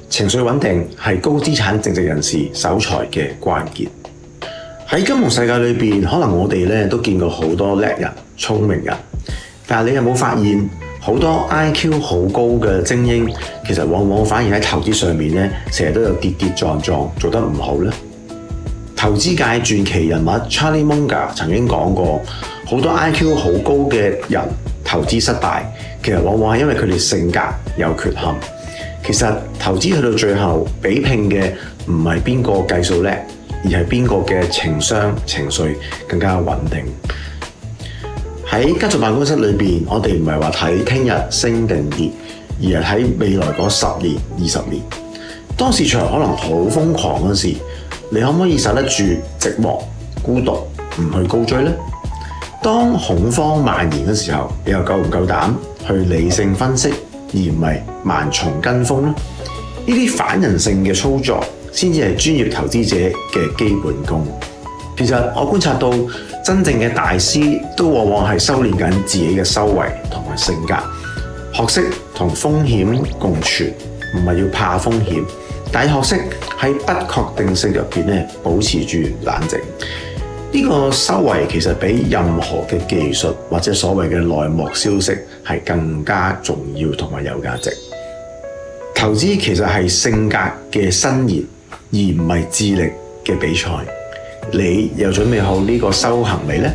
情緒穩定係高資產淨值人士守財嘅關鍵。喺金融世界裏邊，可能我哋咧都見過好多叻人、聰明人，但係你有冇發現好多 IQ 好高嘅精英，其實往往反而喺投資上面咧，成日都有跌跌撞撞，做得唔好呢？投資界傳奇人物 Charlie Munger 曾經講過，好多 IQ 好高嘅人投資失敗，其實往往係因為佢哋性格有缺陷。其實投資去到最後，比拼嘅唔係邊個計數叻，而係邊個嘅情商、情緒更加穩定。喺家族辦公室裏邊，我哋唔係話睇聽日升定跌，而係睇未來嗰10年、20年。當市場可能好瘋狂嗰時，你可唔可以受得住寂寞、孤獨，唔去高追呢？當恐慌蔓延嘅時候，你又夠唔夠膽去理性分析，而唔係盲從跟風呢？呢啲反人性嘅操作，先至係專業投資者嘅基本功。其實我觀察到，真正嘅大師都往往係修煉緊自己嘅修為同埋性格，學識同風險共存，唔係要怕風險，但係學識喺不確定性入邊咧，保持住冷靜。呢個修為其實比任何嘅技術或者所謂嘅內幕消息係更加重要同埋有價值。投資其實係性格嘅伸延，而唔係智力嘅比賽。你又準備好呢個修行未呢？